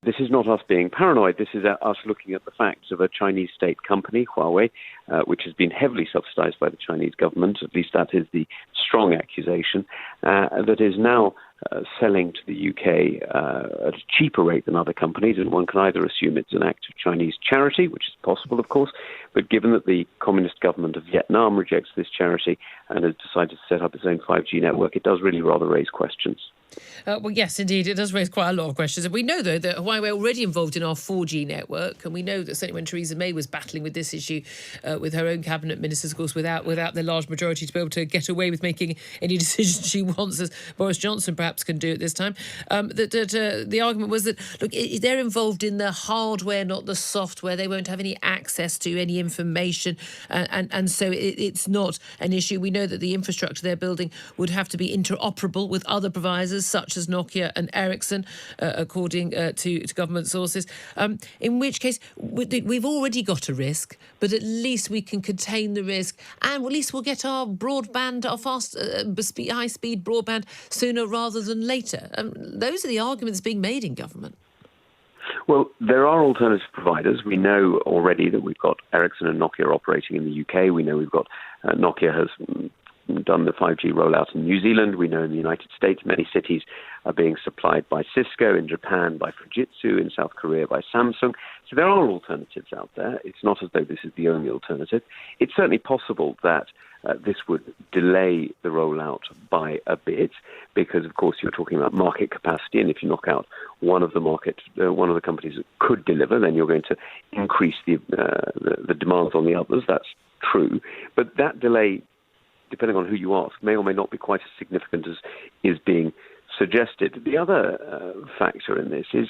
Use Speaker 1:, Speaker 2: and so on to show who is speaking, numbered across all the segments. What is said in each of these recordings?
Speaker 1: This is not us being paranoid. This is us looking at the facts of a Chinese state company, Huawei, which has been heavily subsidized by the Chinese government. At least that is the strong accusation, that is now selling to the UK at a cheaper rate than other companies. And one can either assume it's an act of Chinese charity, which is possible, of course, but given that the communist government of Vietnam rejects this charity and has decided to set up its own 5G network, it does really rather raise questions.
Speaker 2: Well, yes, indeed, it does raise quite a lot of questions. And we know, though, that Huawei are already involved in our 4G network. And we know that certainly when Theresa May was battling with this issue with her own cabinet ministers, of course, without the large majority to be able to get away with making any decisions she wants, as Boris Johnson perhaps can do at this time, the argument was that, look, they're involved in the hardware, not the software. They won't have any access to any information. And so it's not an issue. We know that the infrastructure they're building would have to be interoperable with other providers, such as Nokia and Ericsson, according to government sources, in which case we've already got a risk, but at least we can contain the risk, and at least we'll get our broadband, our fast, high-speed broadband sooner rather than later. Those are the arguments being made in government.
Speaker 1: Well, there are alternative providers. We know already that we've got Ericsson and Nokia operating in the UK. We know we've got Nokia has done the 5G rollout in New Zealand. We know in the United States many cities are being supplied by Cisco, in Japan by Fujitsu, in South Korea by Samsung. So there are alternatives out there. It's not as though this is the only alternative. It's certainly possible that this would delay the rollout by a bit because, of course, you're talking about market capacity, and if you knock out one of the companies that could deliver, then you're going to increase the demands on the others. That's true. But that delay, depending on who you ask, may or may not be quite as significant as is being suggested. The other factor in this is,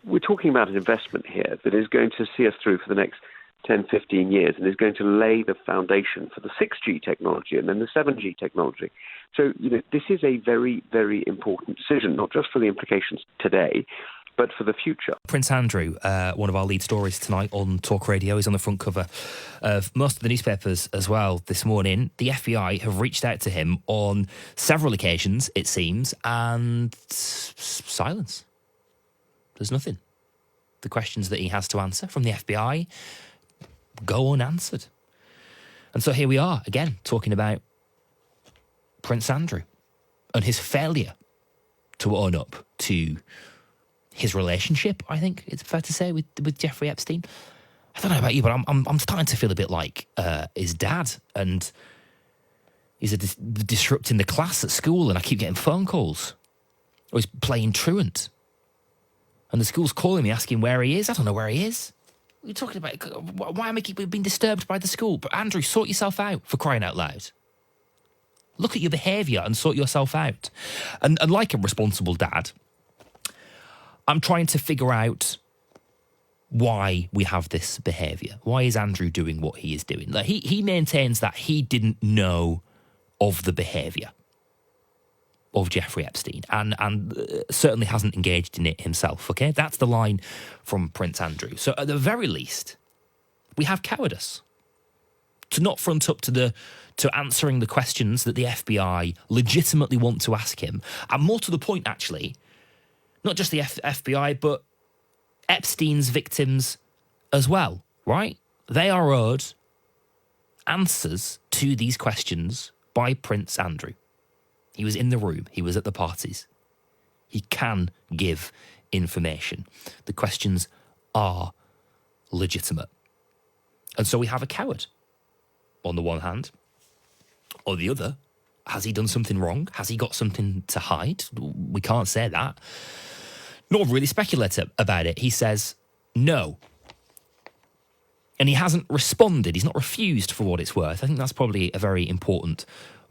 Speaker 1: we're talking about an investment here that is going to see us through for the next 10, 15 years and is going to lay the foundation for the 6G technology and then the 7G technology. So, this is a very, very important decision, not just for the implications today, but for the future.
Speaker 3: Prince Andrew, one of our lead stories tonight on Talk Radio, is on the front cover of most of the newspapers as well this morning. The FBI have reached out to him on several occasions, it seems, and silence. There's nothing. The questions that he has to answer from the FBI go unanswered. And so here we are, again, talking about Prince Andrew and his failure to own up to his relationship, I think it's fair to say, with Jeffrey Epstein. I don't know about you, but I'm starting to feel a bit like his dad, and he's disrupting the class at school, and I keep getting phone calls. Or he's playing truant. And the school's calling me, asking where he is. I don't know where he is. What are you talking about? Why am I being disturbed by the school? But Andrew, sort yourself out, for crying out loud. Look at your behaviour and sort yourself out. And like a responsible dad, I'm trying to figure out why we have this behaviour. Why is Andrew doing what he is doing? Like he maintains that he didn't know of the behaviour of Jeffrey Epstein and certainly hasn't engaged in it himself, okay? That's the line from Prince Andrew. So at the very least, we have cowardice to not front up to answering the questions that the FBI legitimately want to ask him. And more to the point, actually, not just the FBI, but Epstein's victims as well, right? They are owed answers to these questions by Prince Andrew. He was in the room. He was at the parties. He can give information. The questions are legitimate. And so we have a coward on the one hand. On the other, has he done something wrong? Has he got something to hide? We can't say that. Nor really speculate about it. He says no. And he hasn't responded. He's not refused, for what it's worth. I think that's probably a very important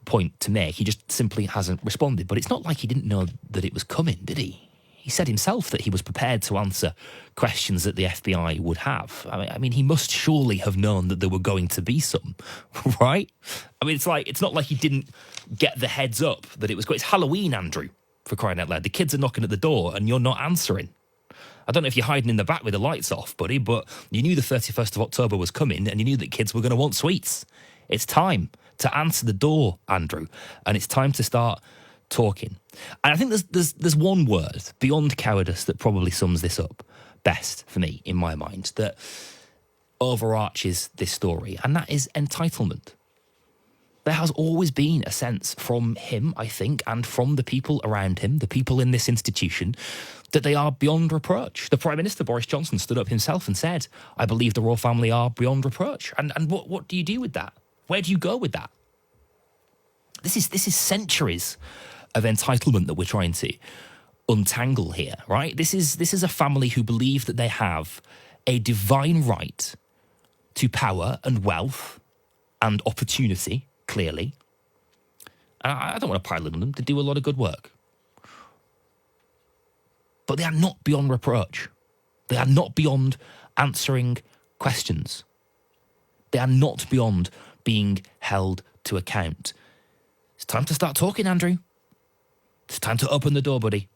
Speaker 3: point to make. He just simply hasn't responded. But it's not like he didn't know that it was coming, did he? He said himself that he was prepared to answer questions that the FBI would have. I mean, he must surely have known that there were going to be some, right? I mean, it's not like he didn't get the heads up that it was going. It's Halloween, Andrew, for crying out loud. The kids are knocking at the door and you're not answering. I don't know if you're hiding in the back with the lights off, buddy, but you knew the 31st of October was coming and you knew that kids were going to want sweets. It's time to answer the door, Andrew, and it's time to start talking. And I think there's one word beyond cowardice that probably sums this up best for me, in my mind, that overarches this story, and that is entitlement. There has always been a sense from him, I think, and from the people around him, the people in this institution, that they are beyond reproach. The Prime Minister, Boris Johnson, stood up himself and said, I believe the royal family are beyond reproach. And what do you do with that? Where do you go with that? This is centuries of entitlement that we're trying to untangle here, right? This is a family who believe that they have a divine right to power and wealth and opportunity, clearly. And I don't want to pile on them. They do a lot of good work. But they are not beyond reproach. They are not beyond answering questions. They are not beyond being held to account. It's time to start talking, Andrew. It's time to open the door, buddy.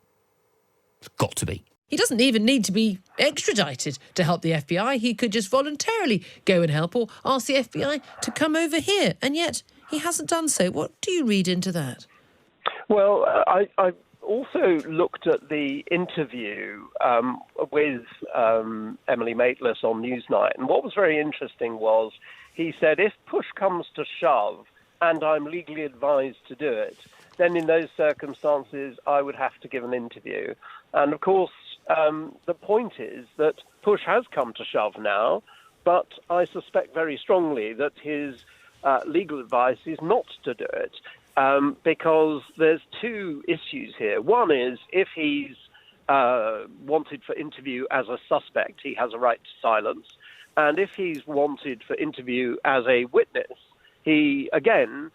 Speaker 3: It's got to be.
Speaker 2: He doesn't even need to be extradited to help the FBI. He could just voluntarily go and help or ask the FBI to come over here. And yet he hasn't done so. What do you read into that?
Speaker 4: Well, I also looked at the interview with Emily Maitlis on Newsnight. And what was very interesting was he said, if push comes to shove and I'm legally advised to do it, then in those circumstances, I would have to give an interview. And of course, the point is that push has come to shove now, but I suspect very strongly that his legal advice is not to do it, because there's two issues here. One is if he's wanted for interview as a suspect, he has a right to silence. And if he's wanted for interview as a witness, he, again,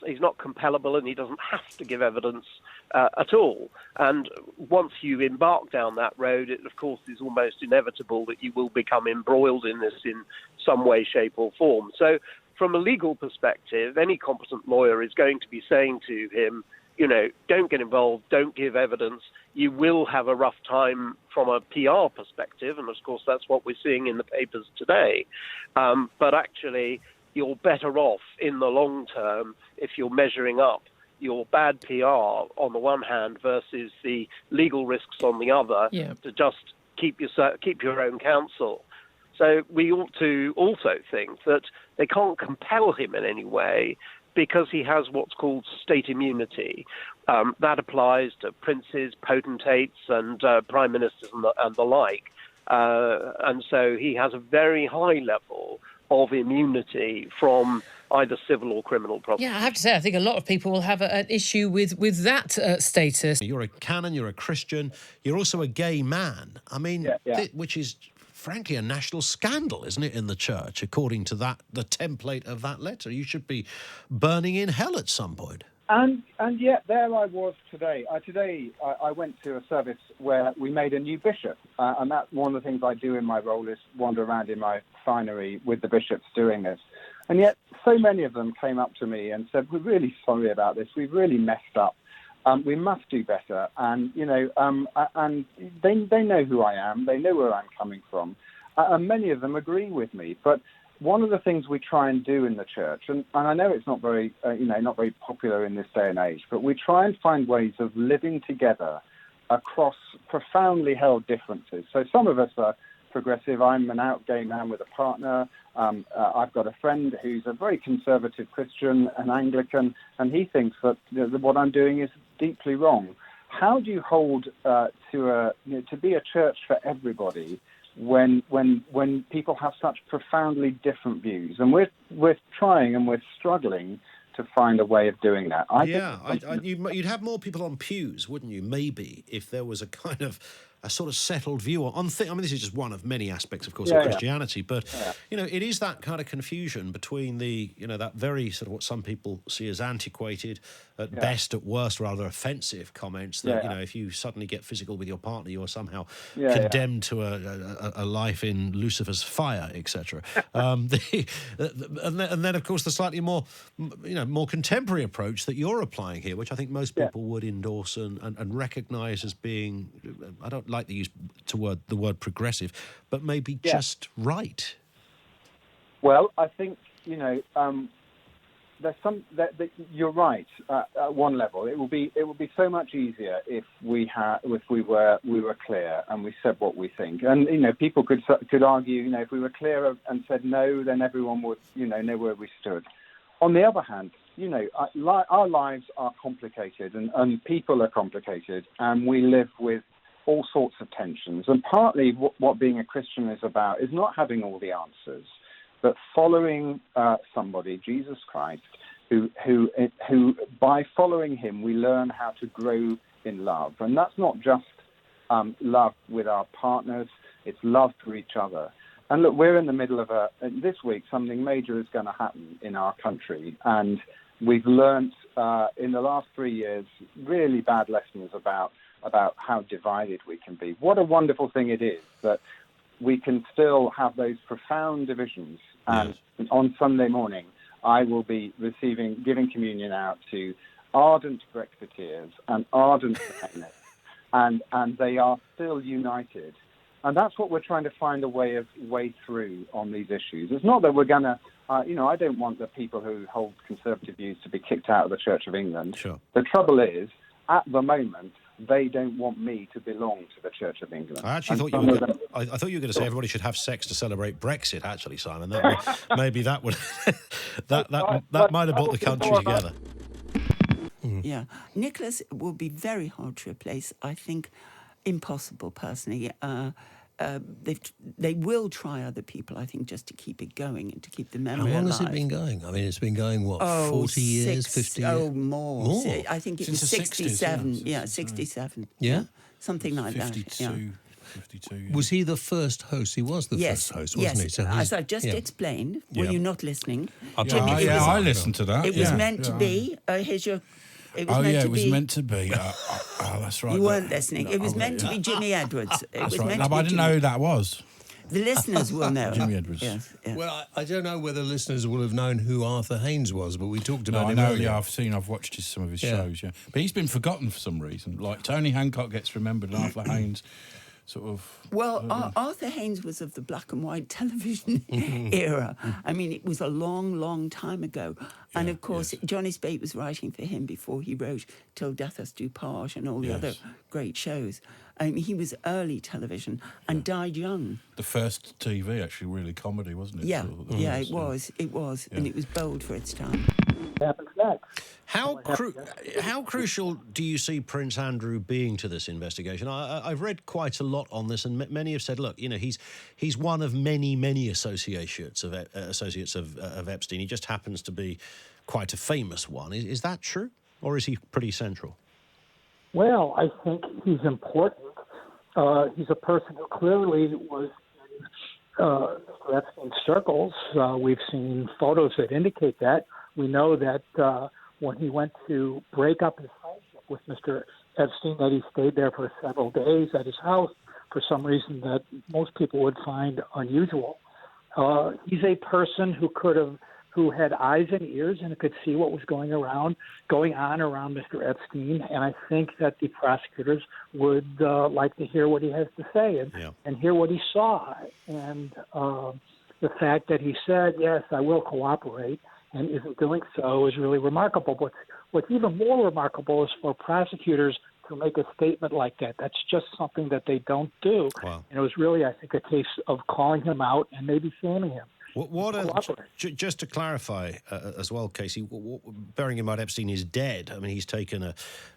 Speaker 4: he's not compellable and he doesn't have to give evidence at all. And once you embark down that road, it, of course, is almost inevitable that you will become embroiled in this in some way, shape or form. So from a legal perspective, any competent lawyer is going to be saying to him, you know, don't get involved, don't give evidence. You will have a rough time from a PR perspective. And, of course, that's what we're seeing in the papers today. But actually, you're better off in the long term if you're measuring up your bad PR on the one hand versus the legal risks on the other, to just keep your own counsel. So we ought to also think that they can't compel him in any way because he has what's called state immunity. That applies to princes, potentates, and prime ministers and the like. And so he has a very high level of immunity from either civil or criminal problems.
Speaker 2: Yeah, I have to say, I think a lot of people will have an issue with that status.
Speaker 5: You're a canon, you're a Christian, you're also a gay man. I mean, which is frankly a national scandal, isn't it, in the church, according to the template of that letter. You should be burning in hell at some point.
Speaker 6: And yet there I was today. I went to a service where we made a new bishop, and that's one of the things I do in my role is wander around in my finery with the bishops doing this. And yet so many of them came up to me and said, we're really sorry about this. We've really messed up. We must do better. And, you know, and they know who I am. They know where I'm coming from. And many of them agree with me. But one of the things we try and do in the church, and I know it's not very, not very popular in this day and age, but we try and find ways of living together across profoundly held differences. So some of us are progressive. I'm an out gay man with a partner. I've got a friend who's a very conservative Christian, an Anglican, and he thinks that what I'm doing is deeply wrong. How do you hold to be a church for everybody when people have such profoundly different views? And we're trying and we're struggling to find a way of doing that.
Speaker 5: You'd have more people on pews, wouldn't you? Maybe if there was a kind of a sort of settled view on things. I mean, this is just one of many aspects, of course, of Christianity. But it is that kind of confusion between that very sort of what some people see as antiquated, at best, at worst, rather offensive comments that if you suddenly get physical with your partner, you're somehow condemned to a life in Lucifer's fire, etc. And then, of course, the slightly more contemporary approach that you're applying here, which I think most people would endorse and recognise as being, I don't like to use the word progressive, but maybe just right.
Speaker 6: Well, I think you're right. At one level, it will be so much easier if we were clear and we said what we think. And people could argue, if we were clear and said no, then everyone would know where we stood. On the other hand, our lives are complicated and people are complicated, and we live with all sorts of tensions. And partly what being a Christian is about is not having all the answers, but following somebody, Jesus Christ, who by following him we learn how to grow in love. And that's not just love with our partners, it's love for each other. And look, we're in the middle of this week, something major is going to happen in our country. And we've learned in the last 3 years really bad lessons about how divided we can be. What a wonderful thing it is that we can still have those profound divisions. And on Sunday morning, I will be giving communion out to ardent Brexiteers and ardent feminists, and they are still united. And that's what we're trying to find a way through on these issues. It's not that we're going to, I don't want the people who hold conservative views to be kicked out of the Church of England.
Speaker 5: Sure.
Speaker 6: The trouble is, at the moment, they don't want me to belong to the Church of England.
Speaker 5: I actually thought I thought you were going to say everybody should have sex to celebrate Brexit. Actually, Simon, maybe that would that might have brought the country together.
Speaker 7: Yeah, Nicholas will be very hard to replace. I think impossible, personally. They will try other people, I think, just to keep it going and to keep the memory alive.
Speaker 8: How long has it been going? I mean, it's been going, 40 years, 50 years?
Speaker 7: Oh, more. I think it was 67. 60s, yeah, 67.
Speaker 8: Yeah?
Speaker 7: Something like
Speaker 9: 52,
Speaker 7: that.
Speaker 9: 52. Yeah.
Speaker 8: Was he the first host? He was the first host, wasn't he? So
Speaker 7: as I just explained, were you not listening?
Speaker 9: I listened to that.
Speaker 7: It was meant to be. Here's your...
Speaker 9: It was meant to be. That's right.
Speaker 7: You weren't listening. It was meant to be Jimmy Edwards.
Speaker 9: That's right. No, but I didn't know who that was.
Speaker 7: The listeners will know.
Speaker 9: Jimmy Edwards.
Speaker 7: Yes.
Speaker 8: Well, I don't know whether listeners will have known who Arthur Haynes was, but we talked about him
Speaker 9: I know,
Speaker 8: earlier.
Speaker 9: yeah, I've watched some of his shows, yeah. But he's been forgotten for some reason. Like Tony Hancock gets remembered and Arthur Haynes sort of...
Speaker 7: Well, Arthur Haynes was of the black and white television era. I mean, it was a long, long time ago. And, of course, Johnny Speight was writing for him before he wrote Till Death Us Do Part and all the other great shows. I mean, he was early television and died young.
Speaker 9: The first TV, actually, really comedy, wasn't it?
Speaker 7: Yeah, it was. It was. Yeah. And it was bold for its time.
Speaker 6: Happens next.
Speaker 5: How crucial do you see Prince Andrew being to this investigation? I've read quite a lot on this, and many have said, look, he's one of many associates of Epstein. He just happens to be quite a famous one. Is that true, or is he pretty central?
Speaker 10: Well, I think he's important. He's a person who clearly was in Mr. Epstein's circles. We've seen photos that indicate that. We know that when he went to break up his friendship with Mr. Epstein, that he stayed there for several days at his house for some reason that most people would find unusual. He's a person who had eyes and ears and could see what was going on around Mr. Epstein, and I think that the prosecutors would like to hear what he has to say and hear what he saw. And the fact that he said, yes, I will cooperate, and isn't doing so is really remarkable. But what's even more remarkable is for prosecutors to make a statement like that. That's just something that they don't do.
Speaker 5: Wow.
Speaker 10: And it was really, I think, a case of calling him out and maybe shaming him.
Speaker 5: Just to clarify as well, Casey, bearing in mind Epstein is dead, I mean, he's taken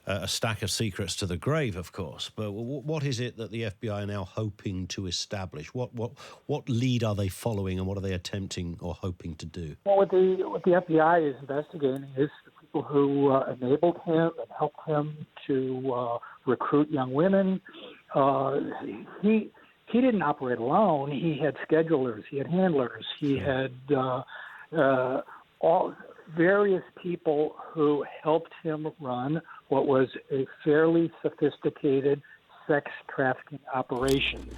Speaker 5: a stack of secrets to the grave, of course, but what is it that the FBI are now hoping to establish? What lead are they following, and what are they attempting or hoping to do?
Speaker 10: Well, what the FBI is investigating is the people who enabled him and helped him to recruit young women. He didn't operate alone. He had schedulers. He had handlers. He had all various people who helped him run what was a fairly sophisticated sex trafficking operation.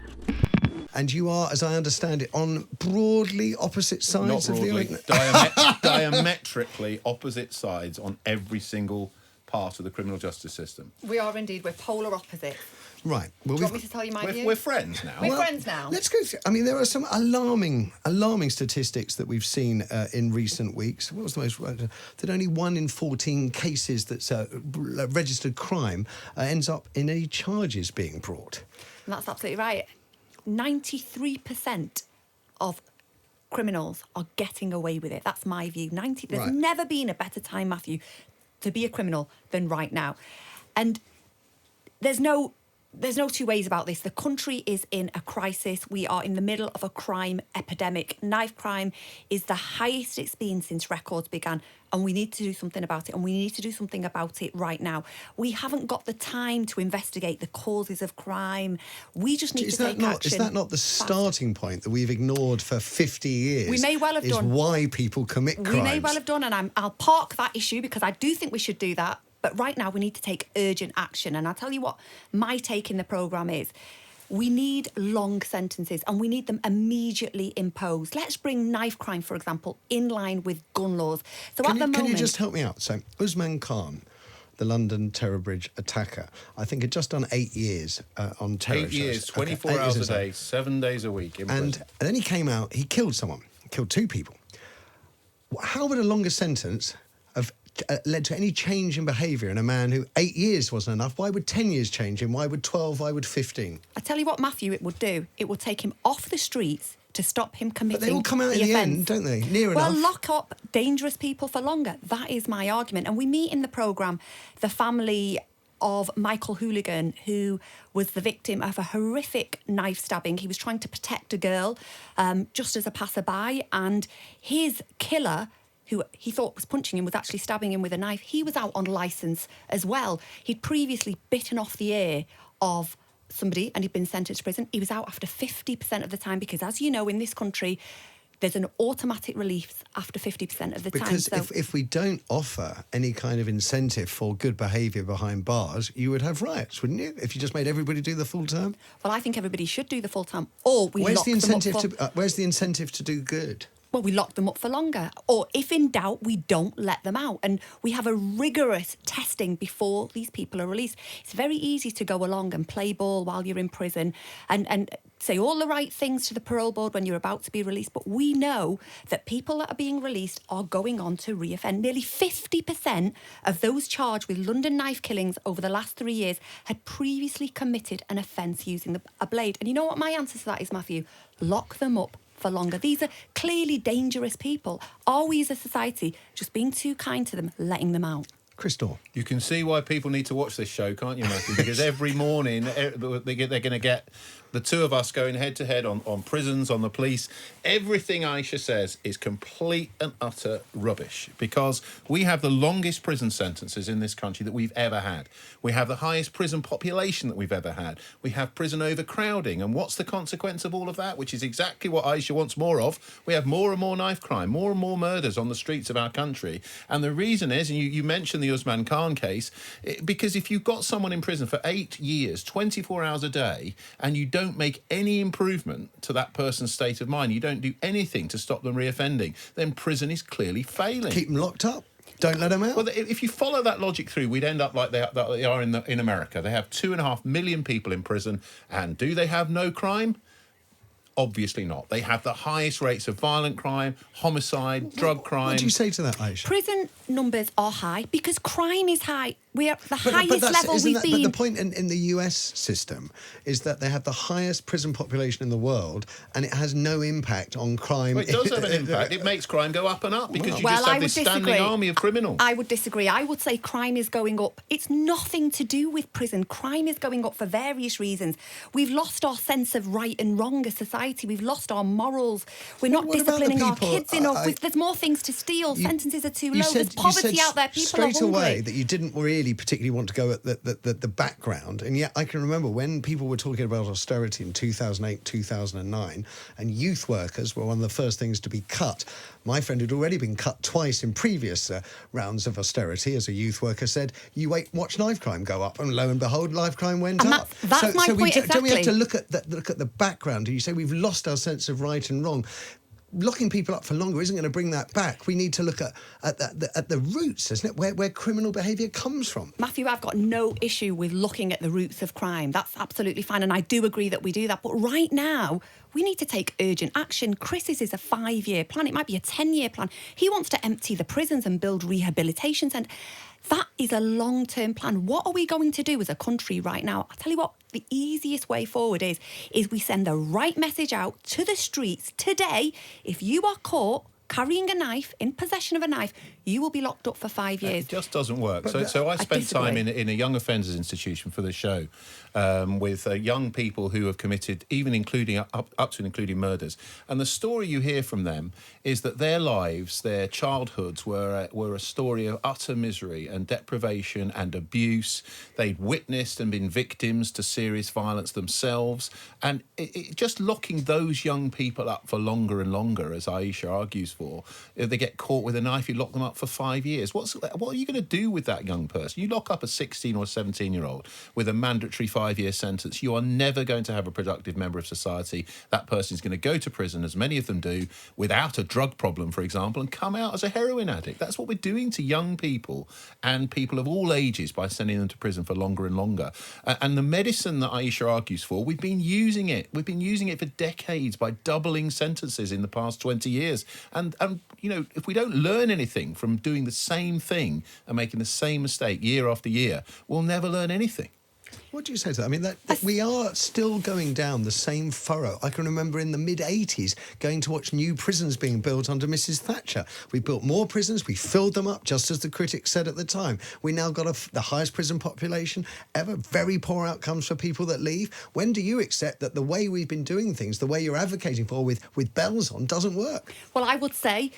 Speaker 8: And you are, as I understand it, on broadly opposite sides of the argument.
Speaker 11: Diametrically opposite sides on every single part of the criminal justice system.
Speaker 12: We are indeed. We're polar opposites.
Speaker 8: Right.
Speaker 12: Well, do you want me to tell you my view?
Speaker 11: We're friends now.
Speaker 12: We're friends now.
Speaker 8: Let's go through. I mean, there are some alarming statistics that we've seen in recent weeks. What was the most? That only 1 in 14 cases that's registered crime ends up in any charges being brought.
Speaker 12: And that's absolutely right. 93% of criminals are getting away with it. That's my view. There's never been a better time, Matthew, to be a criminal than right now. And there's no two ways about this. The country is in a crisis. We are in the middle of a crime epidemic. Knife crime is the highest it's been since records began, and we need to do something about it, and we need to do something about it right now. We haven't got the time to investigate the causes of crime. We just need to take action.
Speaker 8: Is that not the starting point that we've ignored for 50 years?
Speaker 12: We may well have done.
Speaker 8: Is why people commit crimes.
Speaker 12: We may well have done, and I'll park that issue because I do think we should do that. But right now we need to take urgent action. And I'll tell you what my take in the programme is. We need long sentences and we need them immediately imposed. Let's bring knife crime, for example, in line with gun laws. So can
Speaker 8: you just help me out? So Usman Khan, the London Terror Bridge attacker, I think had just done 8 years on terror
Speaker 11: 8 years, 24 hours a day, 7 days a week in prison.
Speaker 8: And then he came out, he killed someone, killed 2 people. How would a longer sentence have led to any change in behaviour in a man who 8 years wasn't enough? Why would 10 years change him? Why would 12? Why would 15?
Speaker 12: I tell you what, Matthew, it would do. It would take him off the streets to stop him committing
Speaker 8: But they all come out in the end, don't they? Near enough.
Speaker 12: Well, lock up dangerous people for longer. That is my argument. And we meet in the programme the family of Michael Hooligan, who was the victim of a horrific knife stabbing. He was trying to protect a girl just as a passerby, and his killer, who he thought was punching him, was actually stabbing him with a knife. He was out on licence as well. He'd previously bitten off the ear of somebody and he'd been sentenced to prison. He was out after 50% of the time because, as you know, in this country, there's an automatic release after 50% of the time.
Speaker 8: Because if we don't offer any kind of incentive for good behaviour behind bars, you would have riots, wouldn't you? If you just made everybody do the full term?
Speaker 12: Well, I think everybody should do the full term. Or we
Speaker 8: where's
Speaker 12: lock
Speaker 8: the incentive
Speaker 12: them up
Speaker 8: where's the incentive to do good?
Speaker 12: Well, we lock them up for longer. Or if in doubt, we don't let them out. And we have a rigorous testing before these people are released. It's very easy to go along and play ball while you're in prison and say all the right things to the parole board when you're about to be released. But we know that people that are being released are going on to reoffend. Nearly 50% of those charged with London knife killings over the last 3 years had previously committed an offence using a blade. And you know what my answer to that is, Matthew? Lock them up for longer. These are clearly dangerous people. Are we as a society just being too kind to them, letting them out?
Speaker 8: Chris Daw.
Speaker 11: You can see why people need to watch this show, can't you, Matthew? Because every morning they're going to get the two of us going head-to-head on prisons, on the police. Everything Ayesha says is complete and utter rubbish because we have the longest prison sentences in this country that we've ever had. We have the highest prison population that we've ever had. We have prison overcrowding. And what's the consequence of all of that? Which is exactly what Ayesha wants more of. We have more and more knife crime, more and more murders on the streets of our country. And the reason is, and you mentioned the Usman Khan case, because if you've got someone in prison for 8 years, 24 hours a day, and you don't make any improvement to that person's state of mind, you don't do anything to stop them reoffending, then prison is clearly failing.
Speaker 8: Keep them locked up. Don't let them out.
Speaker 11: Well, if you follow that logic through, we'd end up like they are in America. They have 2.5 million people in prison, and do they have no crime? Obviously not. They have the highest rates of violent crime, homicide, drug crime.
Speaker 8: What do you say to that, Ayesha?
Speaker 12: Prison numbers are high because crime is high. We are at the highest level we've been.
Speaker 8: But the point in the US system is that they have the highest prison population in the world, and it has no impact on crime.
Speaker 11: Well, it does have an impact. It makes crime go up and up because you just have this standing army of criminals.
Speaker 12: I would disagree. I would say crime is going up. It's nothing to do with prison. Crime is going up for various reasons. We've lost our sense of right and wrong as society. We've lost our morals. We're not disciplining our kids enough. There's more things to steal. Sentences are too low. There's poverty out there. People are hungry.
Speaker 8: Straight away that you didn't really particularly want to go at the background, and yet I can remember when people were talking about austerity in 2008, 2009, and youth workers were one of the first things to be cut. My friend had already been cut twice in previous rounds of austerity. As a youth worker said, you watch knife crime go up, and lo and behold, knife crime went up.
Speaker 12: That's my point exactly.
Speaker 8: Don't we have to look at the background? And you say we've lost our sense of right and wrong. locking people up for longer isn't going to bring that back. We need to look at the roots, isn't it, where criminal behaviour comes from.
Speaker 12: Matthew, I've got no issue with looking at the roots of crime. That's absolutely fine, and I do agree that we do that. But right now, we need to take urgent action. Chris's is a 5-year plan. It might be a 10-year plan. He wants to empty the prisons and build rehabilitation centres. That is a long-term plan. What are we going to do as a country right now? I'll tell you what, the easiest way forward is we send the right message out to the streets today. If you are caught carrying a knife, in possession of a knife, you will be locked up for 5 years.
Speaker 11: It just doesn't work. So I spent time in a young offenders institution for the show with young people who have committed, even including up to and including murders. And the story you hear from them is that their lives, their childhoods were a story of utter misery and deprivation and abuse. They'd witnessed and been victims to serious violence themselves. And just locking those young people up for longer and longer, as Ayesha argues for, if they get caught with a knife, you lock them up for 5 years. What are you going to do with that young person? You lock up a 16 or 17-year-old with a mandatory 5-year sentence, you are never going to have a productive member of society. That person is going to go to prison, as many of them do, without a drug problem, for example, and come out as a heroin addict. That's what we're doing to young people and people of all ages by sending them to prison for longer and longer. And the medicine that Ayesha argues for, we've been using it. We've been using it for decades by doubling sentences in the past 20 years. And you know, if we don't learn anything from doing the same thing and making the same mistake year after year, we'll never learn anything.
Speaker 8: What do you say to that? I mean, that we are still going down the same furrow. I can remember in the mid-'80s going to watch new prisons being built under Mrs Thatcher. We built more prisons, we filled them up, just as the critics said at the time. We now got the highest prison population ever, very poor outcomes for people that leave. When do you accept that the way we've been doing things, the way you're advocating for with bells on, doesn't work?
Speaker 12: Well, I would say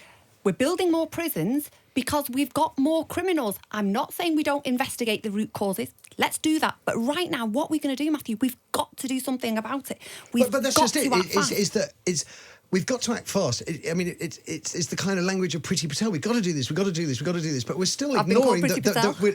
Speaker 12: we're building more prisons because we've got more criminals. I'm not saying we don't investigate the root causes. Let's do that. But right now, what we're going to do, Matthew, we've got to do something about it.
Speaker 8: But that's just it. We've got to act fast. It's the kind of language of Priti Patel. We've got to do this. We've got to do this. We've got to do this. But we're still ignoring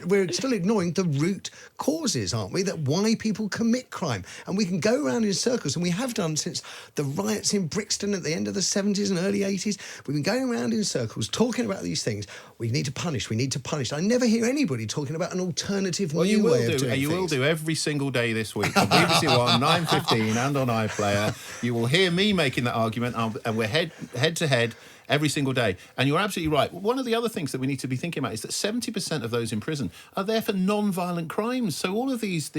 Speaker 8: we're still ignoring the root causes, aren't we? That why people commit crime, and we can go around in circles, and we have done since the riots in Brixton at the end of the 70s and early 80s. We've been going around in circles talking about these things. We need to punish. We need to punish. I never hear anybody talking about an alternative new way of doing things.
Speaker 11: You will do every single day this week on BBC One, 9:15, and on iPlayer. You will hear me making that argument. And we're head to head every single day. And you're absolutely right. One of the other things that we need to be thinking about is that 70% of those in prison are there for non-violent crimes. So all of these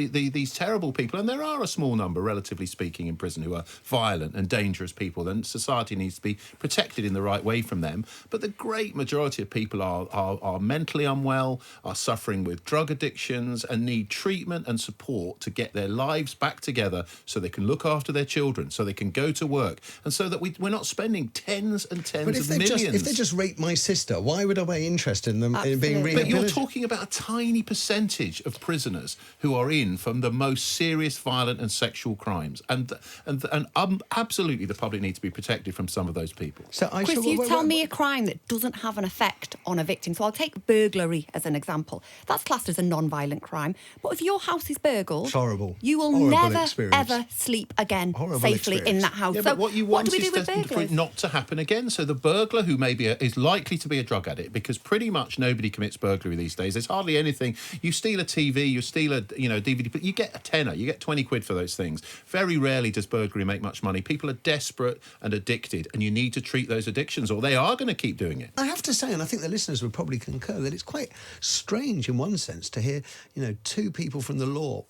Speaker 11: terrible people, and there are a small number, relatively speaking, in prison who are violent and dangerous people, then society needs to be protected in the right way from them. But the great majority of people are mentally unwell, are suffering with drug addictions, and need treatment and support to get their lives back together so they can look after their children, so they can go to work, and so that we're not spending tens and tens of millions.
Speaker 8: If they just raped my sister, why would I be interested in them in being rehabilitated?
Speaker 11: But you're talking about a tiny percentage of prisoners who are in from the most serious violent and sexual crimes, and absolutely the public need to be protected from some of those people.
Speaker 8: So
Speaker 12: Chris, you tell me a crime that doesn't have an effect on a victim. So I'll take burglary as an example. That's classed as a non-violent crime. But if your house is burgled,
Speaker 8: it's horrible.
Speaker 12: You will never ever sleep again safely in that house.
Speaker 11: Yeah,
Speaker 12: so
Speaker 11: but what you want
Speaker 12: do we do with
Speaker 11: for it not to happen again. So the burglar who maybe is likely to be a drug addict, because pretty much nobody commits burglary these days. There's hardly anything. You steal a TV, you steal a DVD, but you get a tenner, you get 20 quid for those things. Very rarely does burglary make much money. People are desperate and addicted, and you need to treat those addictions, or they are going to keep doing it.
Speaker 8: I have to say, and I think the listeners would probably concur, that it's quite strange in one sense to hear, two people from the law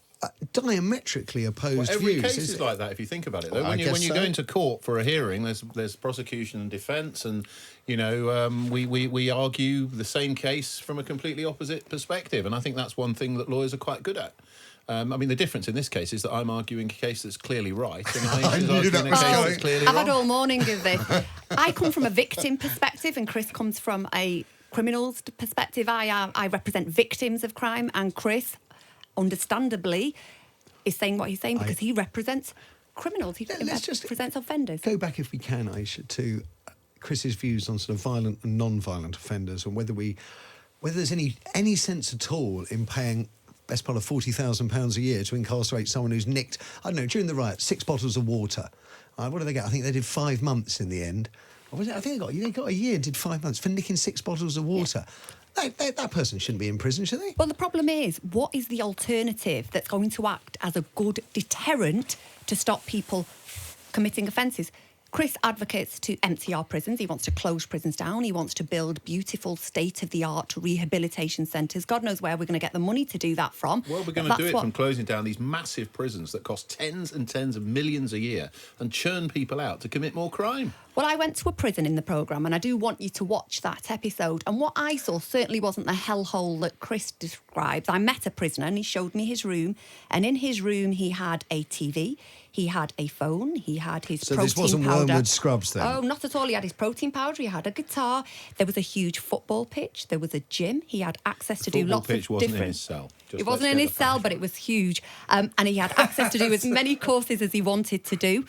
Speaker 8: diametrically opposed
Speaker 11: every
Speaker 8: views.
Speaker 11: Case is like that if you think about it. Though. When you go into court for a hearing, there's prosecution and defence, and we argue the same case from a completely opposite perspective, and I think that's one thing that lawyers are quite good at. The difference in this case is that I'm arguing a case that's clearly right, and Ayesha's arguing a case that's clearly wrong.
Speaker 12: I've had all morning of this. I come from a victim perspective, and Chris comes from a criminal's perspective. I represent victims of crime, and Chris, understandably, is saying what he's saying because he represents criminals. He represents offenders.
Speaker 8: Go back, if we can, Ayesha, to Chris's views on sort of violent and non-violent offenders, and whether there's any sense at all in paying best part of £40,000 a year to incarcerate someone who's nicked, I don't know, during the riot, 6 bottles of water. What do they get? I think they did 5 months in the end. Or was it? I think they got a year, did 5 months for nicking 6 bottles of water. That person shouldn't be in prison, should they?
Speaker 12: Well, the problem is, what is the alternative that's going to act as a good deterrent to stop people committing offences? Chris advocates to empty our prisons. He wants to close prisons down. He wants to build beautiful, state-of-the-art rehabilitation centres. God knows where we're going to get the money to do that from.
Speaker 11: Well, we're going to do it from closing down these massive prisons that cost tens and tens of millions a year and churn people out to commit more crime.
Speaker 12: Well, I went to a prison in the programme, and I do want you to watch that episode. And what I saw certainly wasn't the hellhole that Chris describes. I met a prisoner, and he showed me his room. And in his room, he had a TV, he had a phone, he had his protein powder.
Speaker 8: So this wasn't Wormwood Scrubs then?
Speaker 12: Oh, not at all. He had his protein powder, he had a guitar. There was a huge football pitch. There was a gym. He had access to do lots of different...
Speaker 11: The football pitch wasn't in his cell.
Speaker 12: It wasn't in his cell, but it was huge. And he had access to do as many courses as he wanted to do.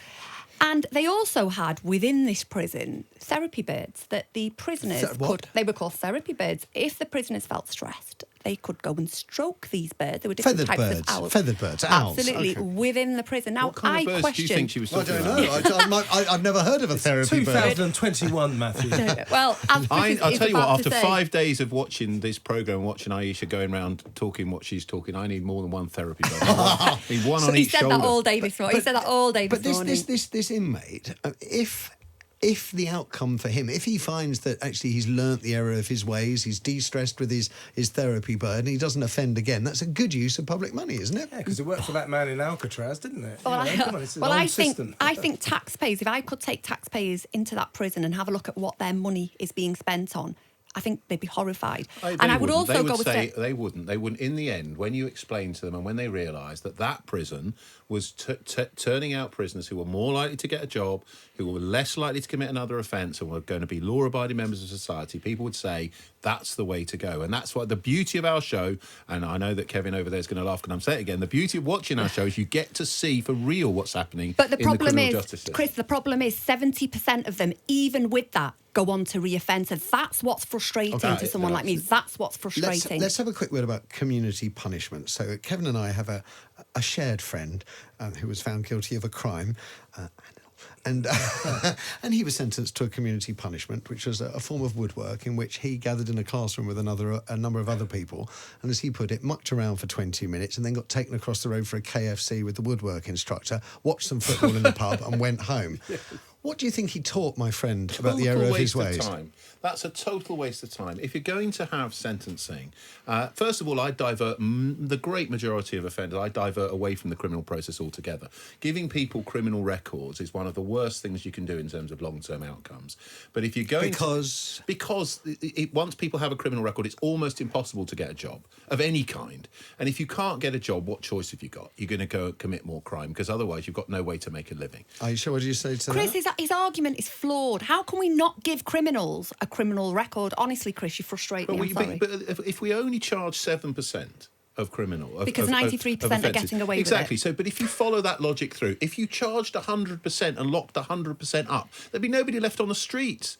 Speaker 12: And they also had, within this prison, therapy beds that the prisoners they were called therapy beds. If the prisoners felt stressed, they could go and stroke these birds. There were different types of owls.
Speaker 8: Feathered birds, owls.
Speaker 12: Absolutely, within the prison. Now,
Speaker 11: what kind of birds do you think she was talking about?
Speaker 8: I don't know. I've never heard of a therapy bird.
Speaker 13: 2021, Matthew.
Speaker 12: Well,
Speaker 11: I'll tell you what, after 5 days of watching this programme, watching Ayesha going around talking what she's talking, I need more than one therapy bird. I need one on each shoulder.
Speaker 12: He said that all day this morning. He said that all day this morning.
Speaker 8: But this inmate, if the outcome for him, if he finds that actually he's learnt the error of his ways, he's de-stressed with his therapy bird and he doesn't offend again, that's a good use of public money, isn't it?
Speaker 13: Yeah, because it worked for that man in Alcatraz, didn't it?
Speaker 12: Well,
Speaker 13: I
Speaker 12: think taxpayers, if I could take taxpayers into that prison and have a look at what their money is being spent on, I think they'd be horrified.
Speaker 11: They wouldn't. In the end, when you explain to them and when they realise that prison was turning out prisoners who were more likely to get a job, who were less likely to commit another offence and were going to be law-abiding members of society, people would say that's the way to go. And that's what the beauty of our show, and I know that Kevin over there is going to laugh because I'm saying it again, the beauty of watching our show is you get to see for real what's happening in the criminal justice system.
Speaker 12: Chris, the problem is 70% of them, even with that, go on to re-offend. So that's what's frustrating to someone like me. That's what's frustrating.
Speaker 8: Let's have a quick word about community punishment. So Kevin and I have a shared friend who was found guilty of a crime. And he was sentenced to a community punishment, which was a form of woodwork in which he gathered in a classroom with a number of other people, and as he put it, mucked around for 20 minutes and then got taken across the road for a KFC with the woodwork instructor, watched some football in the pub and went home. What do you think he taught my friend about the error of his ways?
Speaker 11: That's a total waste of time. If you're going to have sentencing, first of all, I divert the great majority of offenders. I divert away from the criminal process altogether. Giving people criminal records is one of the worst things you can do in terms of long-term outcomes. But if you're going because once people have a criminal record, it's almost impossible to get a job of any kind. And if you can't get a job, what choice have you got? You're going to go commit more crime because otherwise you've got no way to make a living.
Speaker 8: Ayesha, what do you say to
Speaker 12: Chris,
Speaker 8: that?
Speaker 12: His argument is flawed. How can we not give criminals a criminal record? Honestly, Chris, you frustrate me. I'm sorry.
Speaker 11: But if we only charge 7% of criminal...
Speaker 12: Because 93% are getting away with it.
Speaker 11: Exactly. So, but if you follow that logic through, if you charged 100% and locked 100% up, there'd be nobody left on the streets.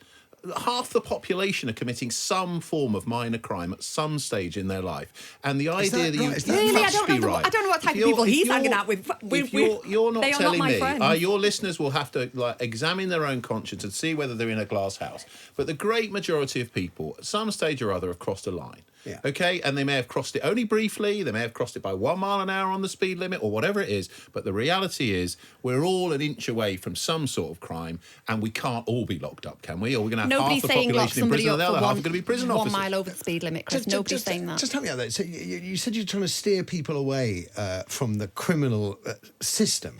Speaker 11: Half the population are committing some form of minor crime at some stage in their life, and the idea that you must be right.
Speaker 12: I don't know what type of people he's hanging out with.
Speaker 11: You're not telling me.
Speaker 12: Friends.
Speaker 11: Your listeners will have to examine their own conscience and see whether they're in a glass house. But the great majority of people, at some stage or other, have crossed a line.
Speaker 8: Yeah.
Speaker 11: Okay, and they may have crossed it only briefly. They may have crossed it by 1 mile an hour on the speed limit or whatever it is. But the reality is, we're all an inch away from some sort of crime, and we can't all be locked up, can we? Or we're going to have half the population in prison, and the other half are going to be prison officers.
Speaker 12: 1 mile over the speed limit, Chris. Nobody's saying that.
Speaker 8: Just help me out there. So you said you're trying to steer people away from the criminal system.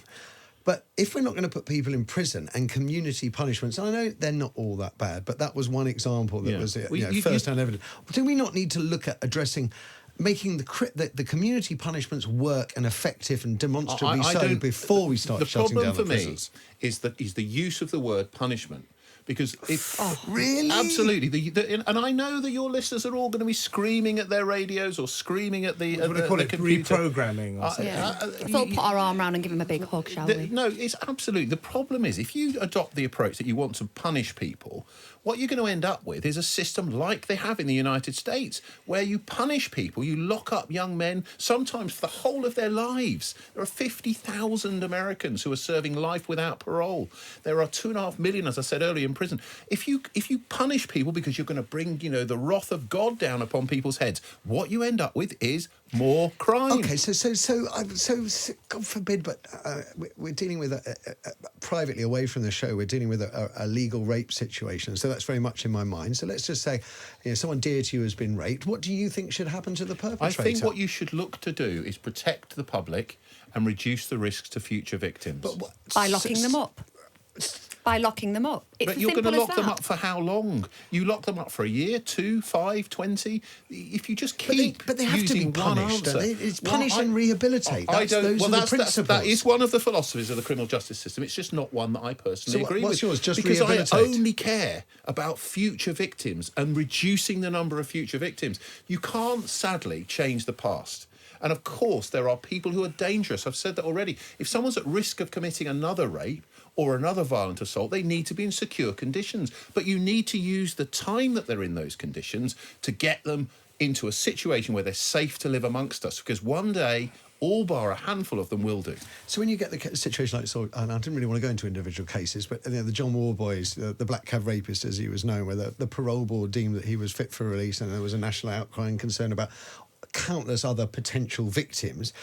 Speaker 8: But if we're not going to put people in prison and community punishments, I know they're not all that bad, but that was one example that was first-hand evidence. Do we not need to look at addressing, making the community punishments work and effective and demonstrably before we start shutting down the prisons?
Speaker 11: The problem for me is the use of the word punishment. Because
Speaker 8: really?
Speaker 11: Absolutely. And I know that your listeners are all going to be screaming at their radios or screaming at the computer.
Speaker 13: Reprogramming.
Speaker 12: Let's all put our arm around and give him a big hug, shall we?
Speaker 11: No, it's absolutely. The problem is, if you adopt the approach that you want to punish people, what you're going to end up with is a system like they have in the United States, where you punish people, you lock up young men, sometimes for the whole of their lives. There are 50,000 Americans who are serving life without parole. There are 2.5 million, as I said earlier, in prison. If you punish people because you're going to bring, the wrath of God down upon people's heads, what you end up with is more crime.
Speaker 8: Okay, so God forbid, but we're dealing with privately away from the show. We're dealing with a legal rape situation, so that's very much in my mind. So let's just say, someone dear to you has been raped. What do you think should happen to the perpetrator?
Speaker 11: I think what you should look to do is protect the public and reduce the risks to future victims.
Speaker 12: By locking them up. By locking them up.
Speaker 11: But you're going to lock them up for how long? You lock them up for a year, 2, 5, 20. If you just keep
Speaker 8: but they have to be
Speaker 11: using
Speaker 8: punished.
Speaker 11: one answer.
Speaker 8: It's punish and rehabilitate. Those are the principles.
Speaker 11: That is one of the philosophies of the criminal justice system. It's just not one that I personally agree
Speaker 8: what's
Speaker 11: with.
Speaker 8: yours? Just
Speaker 11: because
Speaker 8: rehabilitate?
Speaker 11: I only care about future victims and reducing the number of future victims. You can't, sadly, change the past. And of course, there are people who are dangerous. I've said that already. If someone's at risk of committing another rape or another violent assault, they need to be in secure conditions. But you need to use the time that they're in those conditions to get them into a situation where they're safe to live amongst us. Because one day, all bar a handful of them will do.
Speaker 8: So when you get the situation like this, and I didn't really want to go into individual cases, but the John War boys, the black cab rapist as he was known, where the parole board deemed that he was fit for release, and there was a national outcry and concern about countless other potential victims.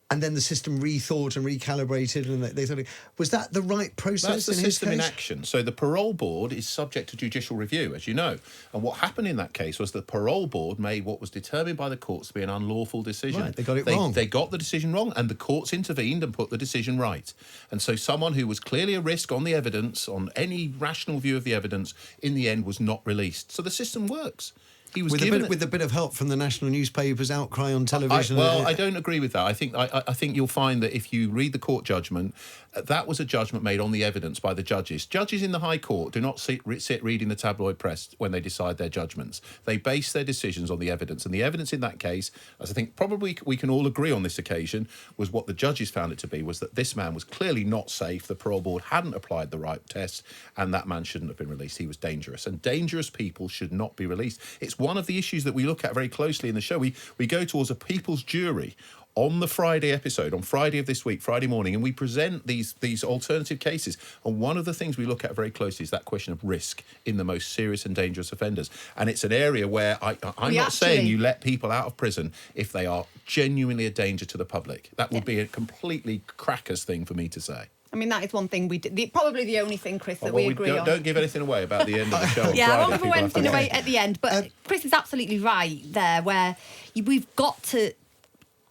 Speaker 8: And then the system rethought and recalibrated, and they thought, was that the right process?
Speaker 11: That's the system in action. So the parole board is subject to judicial review, as you know. And what happened in that case was the parole board made what was determined by the courts to be an unlawful decision.
Speaker 8: Right, they got it wrong.
Speaker 11: They got the decision wrong, and the courts intervened and put the decision right. And so someone who was clearly a risk on the evidence, on any rational view of the evidence, in the end was not released. So the system works. He was
Speaker 8: with a bit of help from the national newspapers, outcry on television.
Speaker 11: I don't agree with that. I think you'll find that if you read the court judgment, that was a judgment made on the evidence by the judges. Judges in the High Court do not sit reading the tabloid press when they decide their judgments. They base their decisions on the evidence. And the evidence in that case, as I think probably we can all agree on this occasion, was what the judges found it to be, was that this man was clearly not safe, the parole board hadn't applied the right test, and that man shouldn't have been released. He was dangerous. And dangerous people should not be released. It's one of the issues that we look at very closely in the show. We go towards a people's jury on the Friday episode, on Friday of this week, Friday morning, and we present these alternative cases. And one of the things we look at very closely is that question of risk in the most serious and dangerous offenders. And it's an area where I'm not saying you let people out of prison if they are genuinely a danger to the public. That would be a completely crackers thing for me to say.
Speaker 12: I mean, that is one thing we did. Probably the only thing, Chris, that we agree on.
Speaker 11: Don't give anything away about the end of the show.
Speaker 12: Yeah, I won't give anything away at the end. But Chris is absolutely right there, where we've got to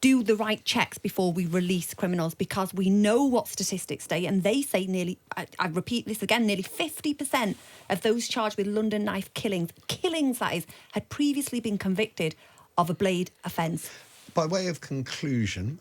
Speaker 12: do the right checks before we release criminals, because we know what statistics say, and they say I repeat this again, nearly 50% of those charged with London knife killings that is, had previously been convicted of a blade offence.
Speaker 8: By way of conclusion,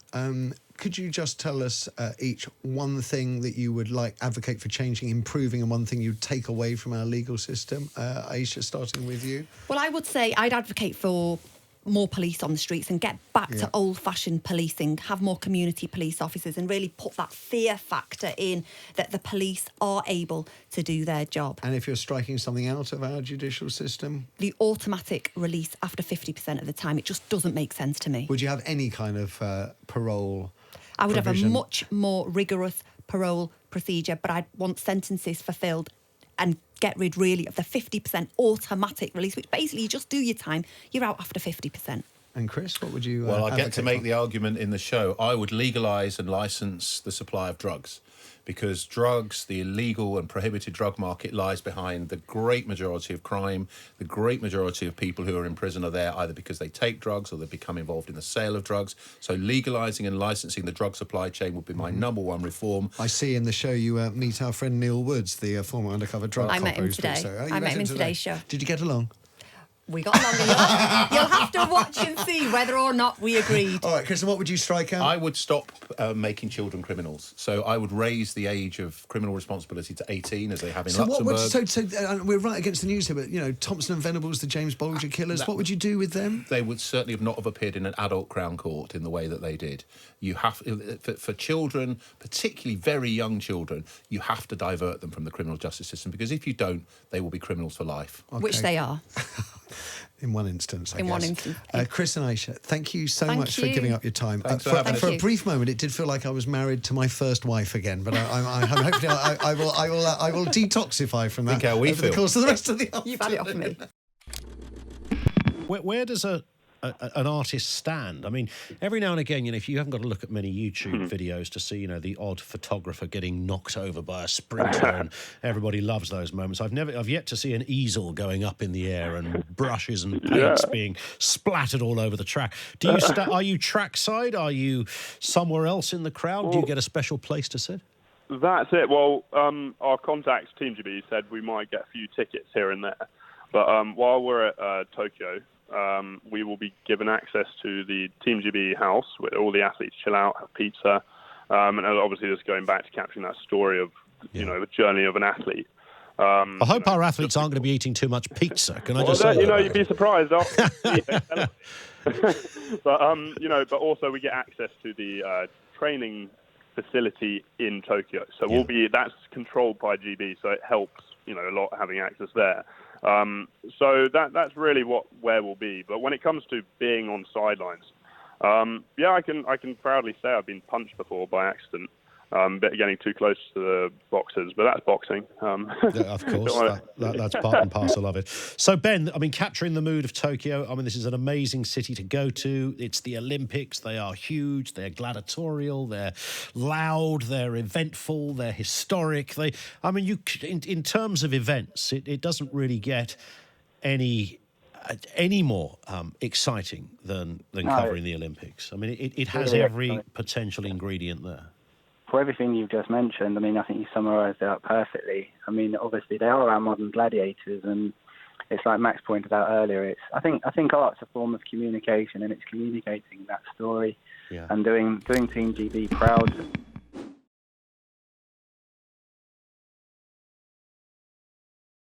Speaker 8: could you just tell us each one thing that you would advocate for changing, improving, and one thing you'd take away from our legal system? Ayesha, starting with you.
Speaker 12: Well, I would say I'd advocate for more police on the streets and get back to old-fashioned policing, have more community police officers, and really put that fear factor in that the police are able to do their job.
Speaker 8: And if you're striking something out of our judicial system?
Speaker 12: The automatic release after 50% of the time, it just doesn't make sense to me.
Speaker 8: Would you have any kind of parole
Speaker 12: I would
Speaker 8: provision?
Speaker 12: have a much more rigorous parole procedure, but I'd want sentences fulfilled and get rid really of the 50% automatic release, which basically you just do your time, you're out after 50%.
Speaker 8: And Chris, what would you
Speaker 11: Well, I get to make
Speaker 8: for?
Speaker 11: the argument in the show. I would legalise and licence the supply of drugs, because drugs, the illegal and prohibited drug market, lies behind the great majority of crime. The great majority of people who are in prison are there either because they take drugs or they become involved in the sale of drugs. So legalising and licensing the drug supply chain would be my number one reform.
Speaker 8: I see in the show you meet our friend Neil Woods, the former undercover drug cop.
Speaker 12: I met him today. I met him in today's show.
Speaker 8: Did you get along?
Speaker 12: We got along. You'll have to watch and see whether or not we agreed.
Speaker 8: All right, Chris, and what would you strike out?
Speaker 11: I would stop making children criminals. So I would raise the age of criminal responsibility to 18, as they have in Luxembourg.
Speaker 8: We're right against the news here, but, Thompson and Venables, the James Bolger killers, what would you do with them?
Speaker 11: They would certainly not have appeared in an adult Crown Court in the way that they did. You have, for children, particularly very young children, you have to divert them from the criminal justice system, because if you don't, they will be criminals for life.
Speaker 12: Okay. Which they are.
Speaker 8: In one instance, I guess.
Speaker 12: In one instance.
Speaker 8: Chris and Ayesha, thank you so
Speaker 12: Thank
Speaker 8: much for
Speaker 12: you.
Speaker 8: giving up your time.
Speaker 11: Thanks
Speaker 8: for a brief moment, it did feel like I was married to my first wife again, but hopefully I will detoxify from that
Speaker 11: Think how we
Speaker 8: over the
Speaker 11: feel.
Speaker 8: course of the rest of the afternoon.
Speaker 12: You've had it off me.
Speaker 5: Where does an artist stand? I mean, every now and again, if you haven't got to look at many YouTube videos to see, the odd photographer getting knocked over by a sprinter, and everybody loves those moments. I've yet to see an easel going up in the air and brushes and paints being splattered all over the track. Do you are you trackside? Are you somewhere else in the crowd? Do you get a special place to sit?
Speaker 14: That's it. Well, our contacts, Team GB, said we might get a few tickets here and there. But while we're at Tokyo, we will be given access to the Team GB house where all the athletes chill out, have pizza, and obviously just going back to capturing that story of, the journey of an athlete.
Speaker 5: I hope our athletes aren't going to be eating too much pizza. Can I just say that?
Speaker 14: You'd be surprised. But also we get access to the training facility in Tokyo. So that's controlled by GB, so it helps, a lot having access there. So that's really where we'll be. But when it comes to being on sidelines, I can proudly say I've been punched before by accident, getting too close to the boxers, but that's boxing.
Speaker 5: Of course, that's part and parcel of it. So Ben, capturing the mood of Tokyo. This is an amazing city to go to. It's the Olympics. They are huge. They're gladiatorial. They're loud. They're eventful. They're historic. In terms of events, it doesn't really get any more exciting than covering the Olympics. It has every potential ingredient there.
Speaker 15: For everything you've just mentioned, I think you summarised it up perfectly. Obviously they are our modern gladiators, and it's like Max pointed out earlier. I think art's a form of communication, and it's communicating that story and doing Team GB proud